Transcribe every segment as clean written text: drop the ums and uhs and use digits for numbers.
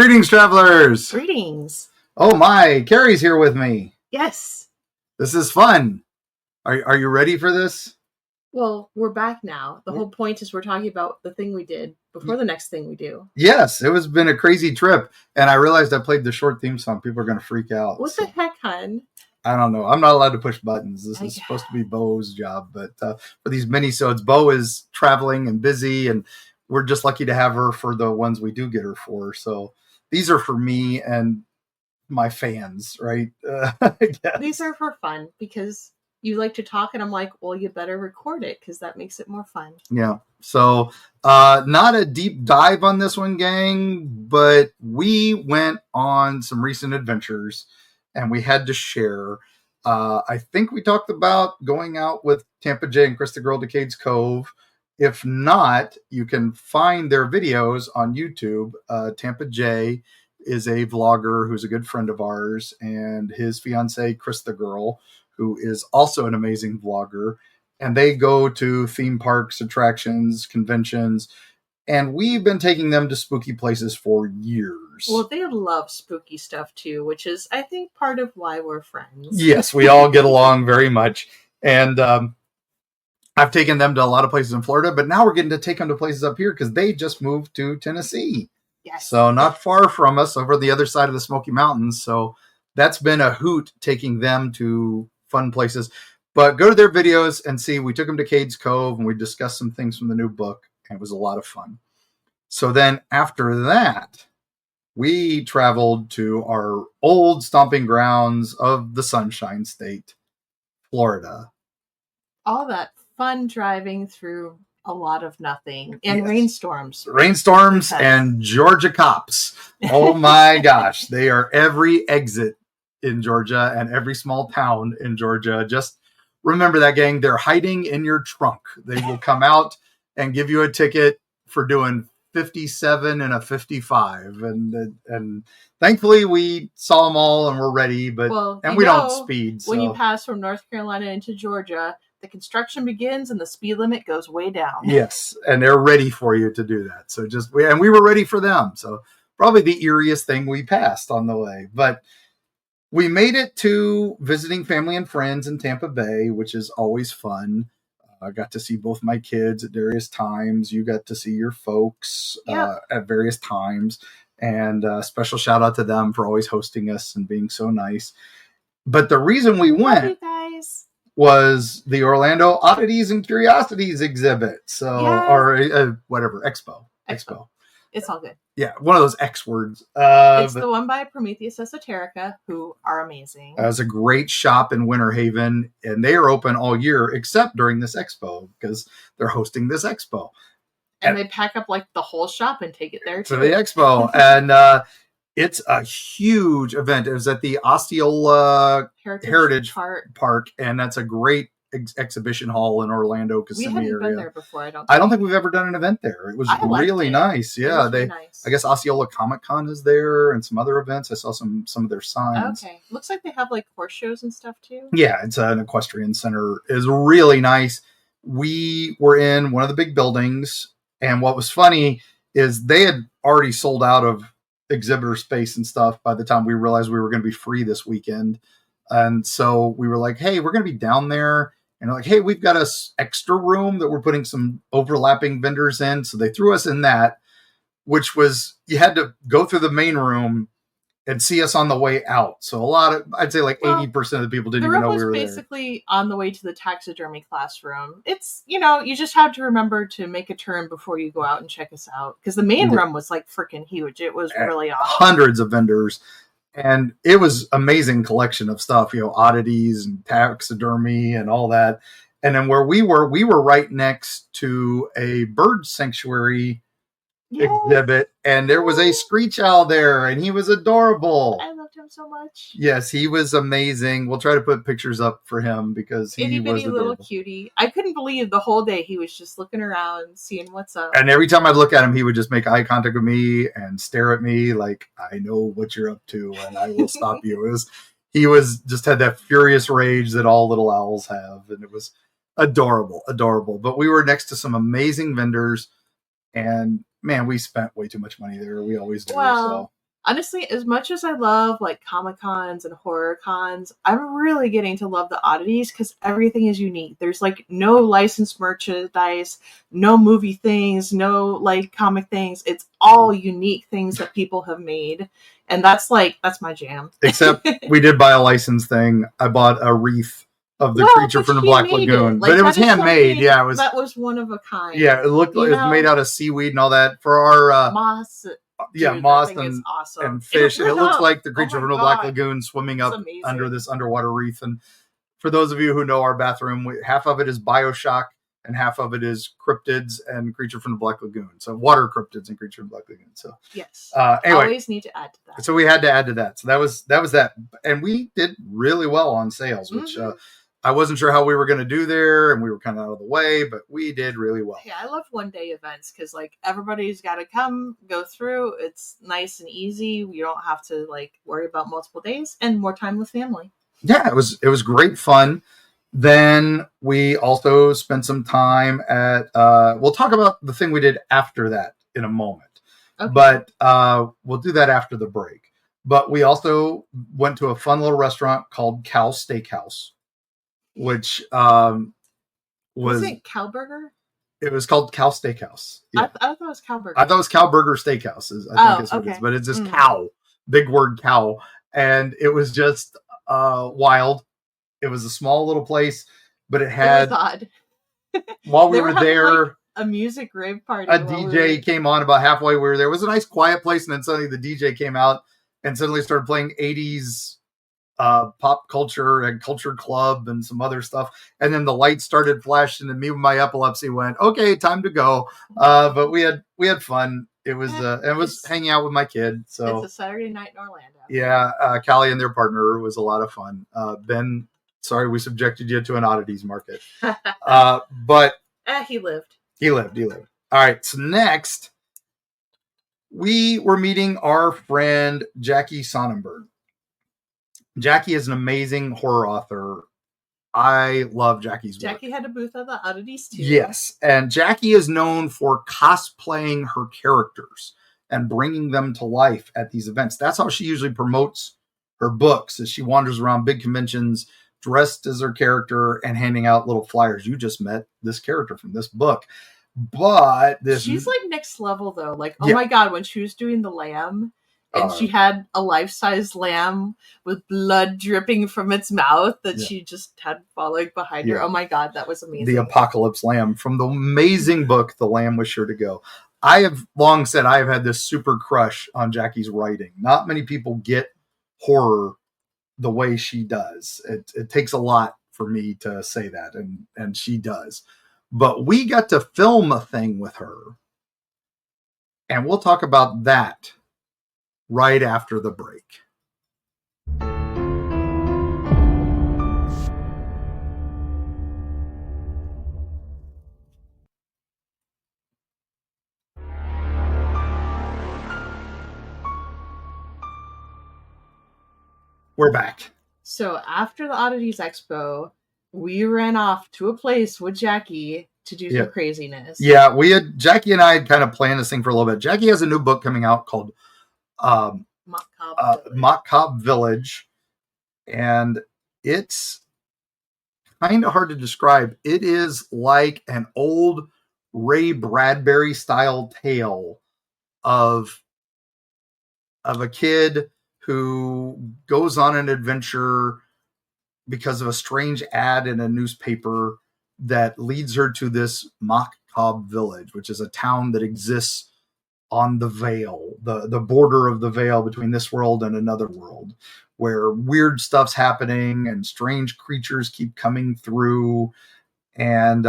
Greetings, travelers! Greetings. Oh my, Kari's here with me. Yes. This is fun. Are you ready for this? Well, we're back now. The whole point is we're talking about the thing we did before the next thing we do. Yes, it has been a crazy trip, and I realized I played the short theme song. People are going to freak out. What the heck, hun? I don't know. I'm not allowed to push buttons. This is supposed to be Bo's job, but for these mini-sodes, Bo is traveling and busy, and we're just lucky to have her for the ones we do get her for. So these are for me and my fans, right? These are for fun because you like to talk, and I'm like, well, you better record it because that makes it more fun. Yeah. So not a deep dive on this one, gang, but we went on some recent adventures and we had to share. I think we talked about going out with Tampa J and Chris the Girl to Cades Cove. If not, you can find their videos on YouTube. Tampa J is a vlogger who's a good friend of ours, and his fiance, Chris the Girl, who is also an amazing vlogger. And they go to theme parks, attractions, conventions, and we've been taking them to spooky places for years. Well, they love spooky stuff too, which is, I think, part of why we're friends. Yes, we all get along very much. And I've taken them to a lot of places in Florida, but now we're getting to take them to places up here because they just moved to Tennessee. Yes. So not far from us, over the other side of the Smoky Mountains. So that's been a hoot taking them to fun places. But go to their videos and see. We took them to Cades Cove and we discussed some things from the new book. And it was a lot of fun. So then after that, we traveled to our old stomping grounds of the Sunshine State, Florida. All that fun driving through a lot of nothing and rainstorms. Rainstorms and Georgia cops. Oh my gosh. They are every exit in Georgia and every small town in Georgia. Just remember that, gang. They're hiding in your trunk. They will come out and give you a ticket for doing 57 and a 55. And thankfully we saw them all and we're ready, but we don't speed. So. When you pass from North Carolina into Georgia, the construction begins and the speed limit goes way down. Yes, and they're ready for you to do that. So we were ready for them. So probably the eeriest thing we passed on the way. But we made it to visiting family and friends in Tampa Bay, which is always fun. I got to see both my kids at various times. You got to see your folks at various times. And special shout out to them for always hosting us and being so nice. But the reason we went... Love you guys. Was the Orlando Oddities and Curiosities exhibit. So, or whatever, Expo. It's all good. Yeah, one of those X words. It's the one by Prometheus Esoterica, who are amazing. It was a great shop in Winter Haven, and they are open all year except during this Expo because they're hosting this Expo. And they pack up like the whole shop and take it there too. To the Expo. And it's a huge event. It was at the Osceola Heritage Park, and that's a great exhibition hall in Orlando, Kissimmee area. We haven't been there before. I don't think we've ever done an event there. It was really nice. Yeah, nice. I guess Osceola Comic Con is there, and some other events. I saw some of their signs. Okay, looks like they have like horse shows and stuff too. Yeah, it's an equestrian center. It's really nice. We were in one of the big buildings, and what was funny is they had already sold out of exhibitor space and stuff by the time we realized we were going to be free this weekend. And so we were like, hey, we're going to be down there. And they're like, hey, we've got a extra room that we're putting some overlapping vendors in. So they threw us in that, which was, you had to go through the main room and see us on the way out. So I'd say like 80% of the people didn't even know we were there. Basically on the way to the taxidermy classroom. It's, you just have to remember to make a turn before you go out and check us out. Because the main room was like freaking huge. It was really awesome. Hundreds of vendors. And it was amazing collection of stuff, oddities and taxidermy and all that. And then where we were right next to a bird sanctuary exhibit, and there was a screech owl there, and he was adorable. I loved him so much. Yes, he was amazing. We'll try to put pictures up for him because he was adorable. Little cutie. I couldn't believe the whole day he was just looking around, seeing what's up. And every time I'd look at him, he would just make eye contact with me and stare at me like, I know what you're up to, and I will stop you. He had that furious rage that all little owls have, and it was adorable. But we were next to some amazing vendors, and man, we spent way too much money there. We always do. Well, Honestly, as much as I love like Comic Cons and horror cons, I'm really getting to love the oddities because everything is unique. There's like no licensed merchandise, no movie things, no like comic things. It's all unique things that people have made. And that's my jam. Except we did buy a license thing. I bought a wreath of the creature from the Black Lagoon. But it was handmade. Yeah, that was one of a kind. Yeah, it looked like it was made out of seaweed and all that. For our moss. Dude, moss and, awesome. and fish. It looks like the creature from the Black Lagoon swimming up under this underwater reef. And for those of you who know our bathroom, half of it is Bioshock and half of it is cryptids and creature from the Black Lagoon. So water cryptids and creature from the Black Lagoon. So yes, anyway, always need to add to that. So we had to add to that. So that was that, and we did really well on sales, which I wasn't sure how we were going to do there, and we were kind of out of the way, but we did really well. Yeah, I love one-day events because like everybody's got to come, go through. It's nice and easy. You don't have to like worry about multiple days and more time with family. Yeah, it was great fun. Then we also spent some time at. We'll talk about the thing we did after that in a moment, okay. But we'll do that after the break. But we also went to a fun little restaurant called Cal Steakhouse. Which was it Cow Burger? It was called Cal Steakhouse. Yeah. I thought it was Cow Burger. I thought it was Cow Burger Steakhouse. I think is what it is, but it's just cow, big word cow, and it was just wild. It was a small little place, but it had. It was odd. While we were there, like, a music rave party. A DJ came on about halfway. We were there. It was a nice, quiet place, and then suddenly the DJ came out and suddenly started playing 80s. Pop culture and culture club and some other stuff, and then the lights started flashing, and me with my epilepsy went, okay, time to go. But we had fun. It was hanging out with my kid. So it's a Saturday night in Orlando. Yeah, Callie and their partner was a lot of fun. Ben, sorry we subjected you to an oddities market, but he lived. He lived. All right, so next we were meeting our friend Jackie Sonnenberg. Jackie is an amazing horror author. I love Jackie's work. Jackie had a booth at the Oddities too. Yes, and Jackie is known for cosplaying her characters and bringing them to life at these events. That's how she usually promotes her books, as she wanders around big conventions dressed as her character and handing out little flyers. You just met this character from this book. But she's like next level though. Like, oh my God, when she was doing the lamb, and she had a life-size lamb with blood dripping from its mouth that she just had following behind her. Oh my God, that was amazing. The Apocalypse Lamb from the amazing book, The Lamb Was Sure to Go. I have long said I have had this super crush on Jackie's writing. Not many people get horror the way she does. It takes a lot for me to say that, and she does. But we got to film a thing with her, and we'll talk about that right after the break. We're back. So after the Oddities Expo, we ran off to a place with Jackie to do some craziness. Yeah, Jackie and I had kind of planned this thing for a little bit. Jackie has a new book coming out called Macabre Village, and it's kind of hard to describe. It is like an old Ray Bradbury style tale of a kid who goes on an adventure because of a strange ad in a newspaper that leads her to this Macabre Village, which is a town that exists on the veil, the border of the veil between this world and another world, where weird stuff's happening and strange creatures keep coming through. And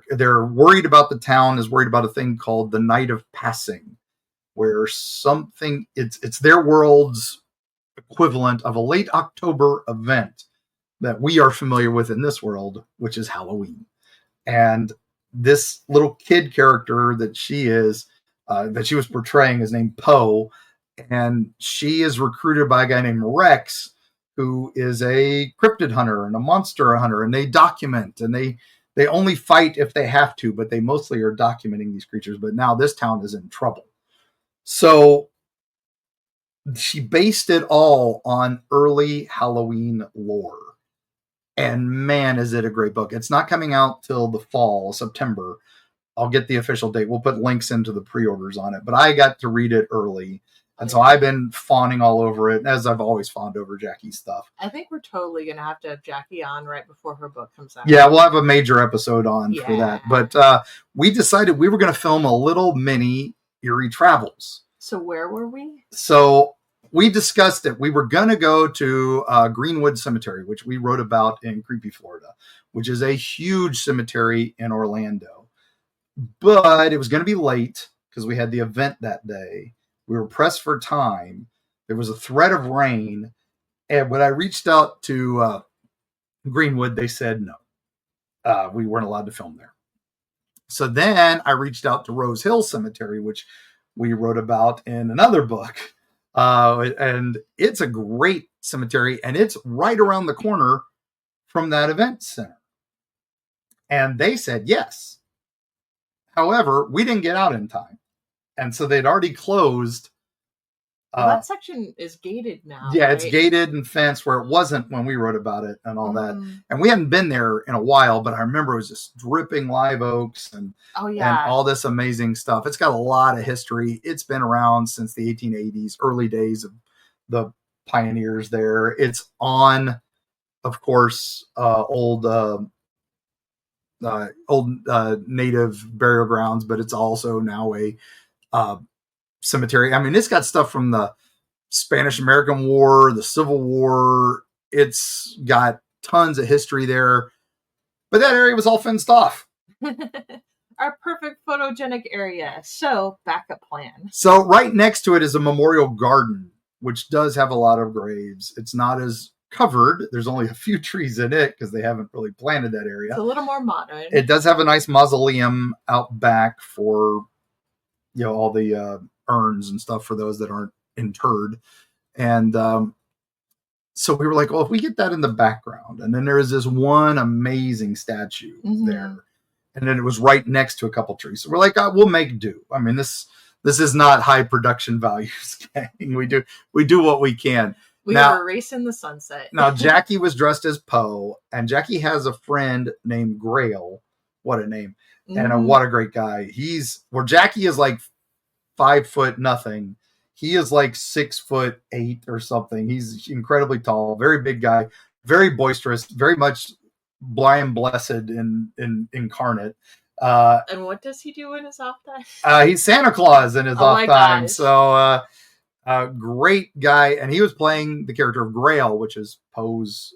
they're worried about the town is worried about a thing called the Night of Passing, where something, it's their world's equivalent of a late October event that we are familiar with in this world, which is Halloween. And this little kid character that she is, that she was portraying, is named Poe, and she is recruited by a guy named Rex, who is a cryptid hunter and a monster hunter, and they document, and they only fight if they have to, but they mostly are documenting these creatures. But now this town is in trouble. So she based it all on early Halloween lore. And man, is it a great book. It's not coming out till the fall, September. I'll get the official date. We'll put links into the pre-orders on it. But I got to read it early. And so I've been fawning all over it, as I've always fawned over Jackie's stuff. I think we're totally going to have Jackie on right before her book comes out. Yeah, we'll have a major episode on for that. But we decided we were going to film a little mini Eerie Travels. So where were we? So we discussed it. We were going to go to Greenwood Cemetery, which we wrote about in Creepy, Florida, which is a huge cemetery in Orlando. But it was going to be late because we had the event that day. We were pressed for time. There was a threat of rain. And when I reached out to Greenwood, they said no. We weren't allowed to film there. So then I reached out to Rose Hill Cemetery, which we wrote about in another book. And it's a great cemetery, and it's right around the corner from that event center. And they said yes. However, we didn't get out in time. And so they'd already closed. That section is gated now. Yeah, right? It's gated and fenced where it wasn't when we wrote about it and all that. And we hadn't been there in a while, but I remember it was just dripping live oaks and all this amazing stuff. It's got a lot of history. It's been around since the 1880s, early days of the pioneers there. It's on, of course, old native burial grounds, but it's also now a cemetery. I mean, it's got stuff from the Spanish-American War, the Civil War. It's got tons of history there, but that area was all fenced off. Our perfect photogenic area. So, backup plan. So right next to it is a memorial garden, which does have a lot of graves. It's not as covered. There's only a few trees in it because they haven't really planted that area. It's a little more modern. It does have a nice mausoleum out back for, all the urns and stuff for those that aren't interred. And so we were like, well, if we get that in the background, and then there is this one amazing statue there, and then it was right next to a couple trees. So we're like, we'll make do. I mean, this is not high production values. We do what we can. We were racing the sunset. Now, Jackie was dressed as Poe, and Jackie has a friend named Grail. What a name. And what a great guy. Where Jackie is like 5 foot nothing. He is like 6'8" or something. He's incredibly tall, very big guy, very boisterous, very much blind blessed incarnate. And what does he do in his off time? He's Santa Claus in his off time. Gosh. So great guy. And he was playing the character of Grail, which is Poe's,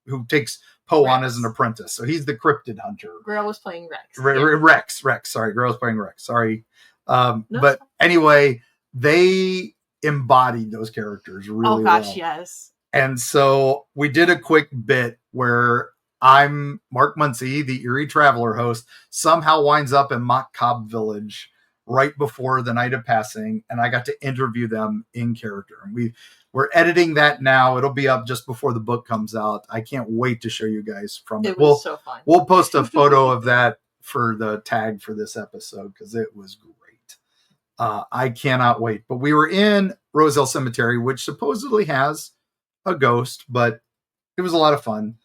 who takes Poe on as an apprentice. So he's the cryptid hunter. Grail was playing Rex. Rex. Sorry, Grail was playing Rex. Sorry. But anyway, they embodied those characters really well. Oh gosh, yes. And so we did a quick bit where I'm Mark Muncie, the Eerie Traveler host, somehow winds up in Mock Cobb Village right before the night of passing, and I got to interview them in character. And we're editing that now. It'll be up just before the book comes out. I can't wait to show you guys from it. It was so fun. We'll post a photo of that for the tag for this episode because it was great. I cannot wait. But we were in Rose Hill Cemetery, which supposedly has a ghost, but it was a lot of fun.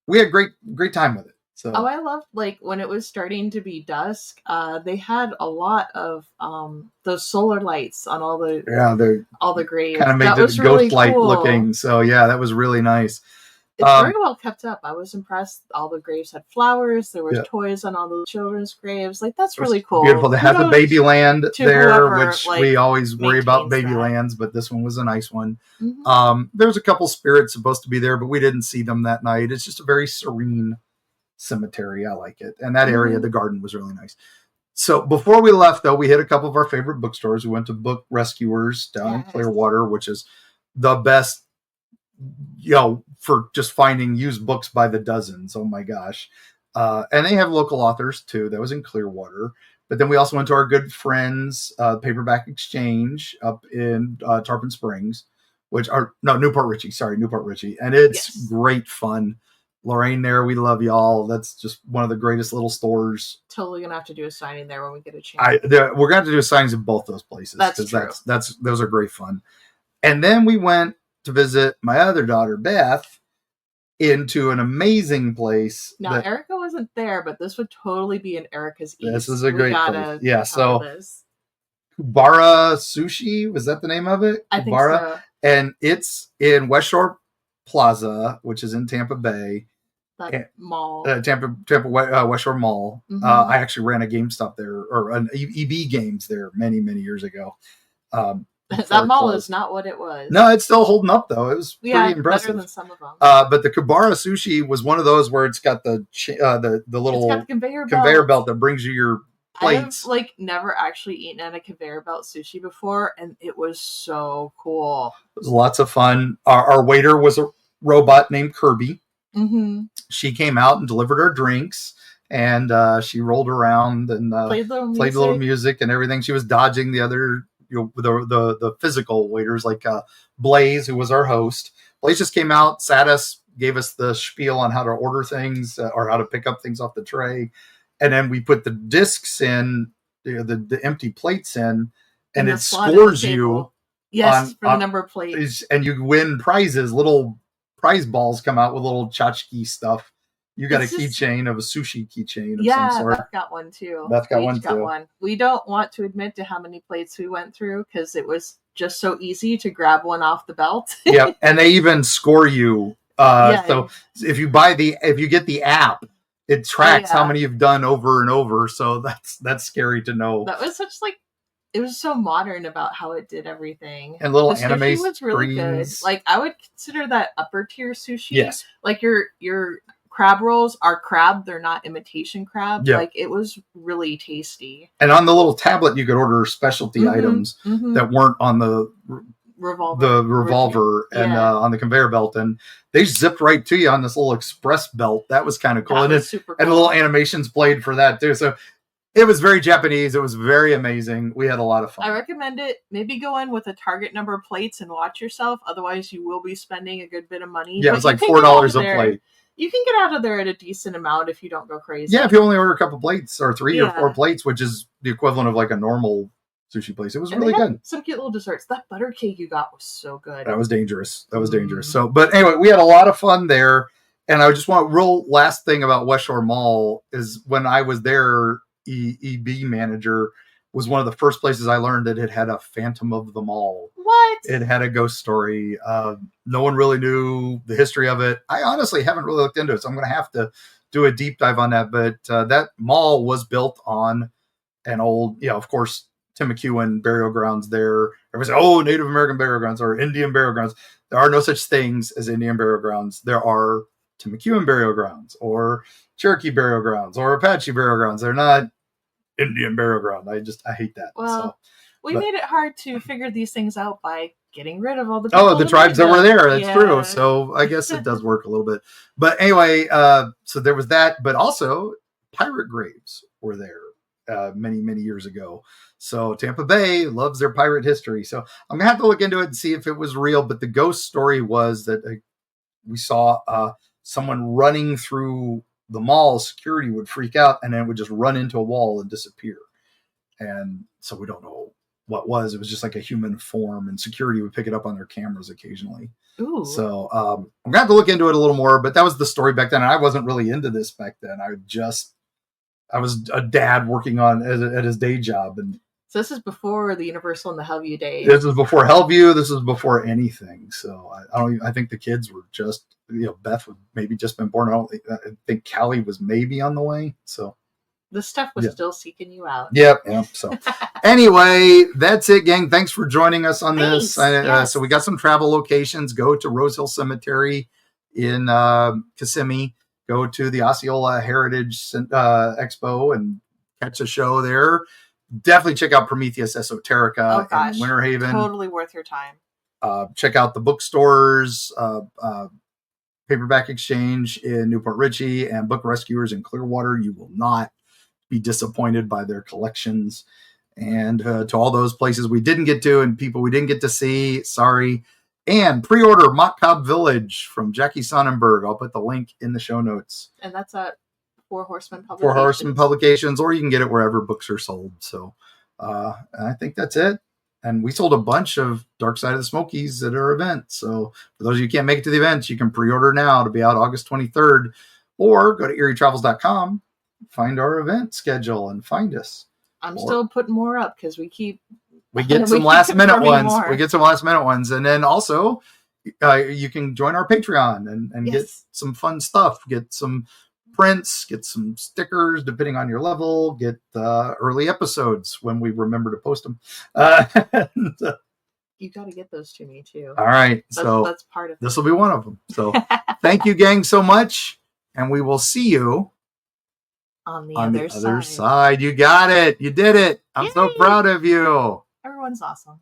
We had great time with it. So I loved when it was starting to be dusk. They had a lot of those solar lights on all the graves. Kind of made it really ghost light cool looking. So yeah, that was really nice. It's very well kept up. I was impressed. All the graves had flowers. There was toys on all the children's graves. That's really cool. Beautiful. They had the baby land there, which we always worry about baby lands, but this one was a nice one. There's a couple spirits supposed to be there, but we didn't see them that night. It's just a very serene cemetery. I like it. And that area, the garden was really nice. So before we left, though, we hit a couple of our favorite bookstores. We went to Book Rescuers down in Clearwater, which is the best, for just finding used books by the dozens. Oh my gosh. And they have local authors too. That was in Clearwater. But then we also went to our good friends, Paperback Exchange up in Tarpon Springs, Newport Richie. And it's great fun. Lorraine there, we love y'all. That's just one of the greatest little stores. Totally gonna have to do a signing there when we get a chance. We're gonna have to do signings in both those places. That's true. Those are great fun. And then we went to visit my other daughter, Beth, into an amazing place. Now, Erica wasn't there, but this would totally be in Erica's East. This is a great place. Yeah, so this. Kura Sushi, was that the name of it? I think so. And it's in West Shore Plaza, which is in Tampa Bay. That mall. Tampa West Shore Mall. Mhm. I actually ran a GameStop there, or an EB Games there many, many years ago. That mall is not what it was. No, it's still holding up, though. It was pretty impressive. Better than some of them. But the Kura Sushi was one of those where it's got the little it's got the conveyor belt that brings you your plates. I've never actually eaten at a conveyor belt sushi before, and it was so cool. It was lots of fun. Our waiter was a robot named Kirby. Mm-hmm. She came out and delivered our drinks, and she rolled around and played a little music and everything. She was dodging the other, the physical waiters, like Blaze, who was our host. Blaze just came out, sat us, gave us the spiel on how to order things or how to pick up things off the tray. And then we put the discs in, the empty plates in, and it scores you. Yes, for the number of plates. And you win prizes. Little prize balls come out with little tchotchke stuff. You got a keychain of a sushi keychain of some sort. Beth got one too. Beth got one too. We don't want to admit to how many plates we went through because it was just so easy to grab one off the belt. Yeah, and they even score you. So if you get the app, it tracks how many you've done over and over. So that's scary to know. That was it was so modern about how it did everything. And little anime sushi was really good. I would consider that upper tier sushi. Yes. Your crab rolls are crab. They're not imitation crab. Yeah. It was really tasty. And on the little tablet, you could order specialty items that weren't on the revolver and on the conveyor belt, and they zipped right to you on this little express belt. That was kind of cool. Super cool. And little animations played for that too. So it was very Japanese. It was very amazing. We had a lot of fun. I recommend it. Maybe go in with a target number of plates and watch yourself. Otherwise, you will be spending a good bit of money. Yeah, it's like $4 a plate. You can get out of there at a decent amount if you don't go crazy. Yeah, if you only order a couple plates or 3 or 4 plates, which is the equivalent of a normal sushi place. It was really good. Some cute little desserts. That butter cake you got was so good. That was dangerous. So, but anyway, we had a lot of fun there. And I just want real last thing about West Shore Mall is when I was there, EB manager was one of the first places I learned that it had a Phantom of the Mall. What? It had a ghost story. No one really knew the history of it. I honestly haven't really looked into it, so I'm going to have to do a deep dive on that. But that mall was built on an old, of course, Tim McEwen burial grounds there. Everyone says, Native American burial grounds or Indian burial grounds. There are no such things as Indian burial grounds. There are Tim McEwen burial grounds or Cherokee burial grounds or Apache burial grounds. They're not Indian burial ground. I hate that. Well, we made it hard to figure these things out by getting rid of all the people the tribes that were there. That's true. So I guess it does work a little bit. But anyway, so there was that. But also pirate graves were there many, many years ago. So Tampa Bay loves their pirate history. So I'm going to have to look into it and see if it was real. But the ghost story was that we saw someone running through the mall. Security would freak out and then would just run into a wall and disappear. And so we don't know what was. It was just like a human form, and security would pick it up on their cameras occasionally. Ooh. So I'm going to have to look into it a little more. But that was the story back then. And I wasn't really into this back then. I was a dad working at his day job. And so this is before the Universal and the Hellview days. This is before Hellview. This is before anything. So I think the kids were just, Beth would maybe just been born. I think Callie was maybe on the way. So the stuff was still seeking you out. Yep. So anyway, that's it, gang. Thanks for joining us on this. So we got some travel locations. Go to Rose Hill Cemetery in Kissimmee. Go to the Osceola Heritage Expo and catch a show there. Definitely check out Prometheus Esoterica in Winter Haven. Totally worth your time. Check out the bookstores, Paperback Exchange in Newport Richey and Book Rescuers in Clearwater. You will not be disappointed by their collections. And to all those places we didn't get to and people we didn't get to see, sorry. And pre-order Mock Cobb Village from Jackie Sonnenberg. I'll put the link in the show notes. And that's at Four Horsemen Publications. Four Horsemen Publications, or you can get it wherever books are sold. So I think that's it. And we sold a bunch of Dark Side of the Smokies at our event. So for those of you who can't make it to the event, you can pre-order now to be out August 23rd, or go to eerietravels.com, find our event schedule, and find us. I'm still putting more up because we get some last minute ones. We get some last minute ones. And then also you can join our Patreon and get some fun stuff, get some prints, get some stickers, depending on your level, get early episodes when we remember to post them. You got to get those to me too. All right. That's part of this will be one of them. So thank you, gang, so much. And we will see you on the other side. You got it. You did it. I'm so proud of you. Everyone's awesome.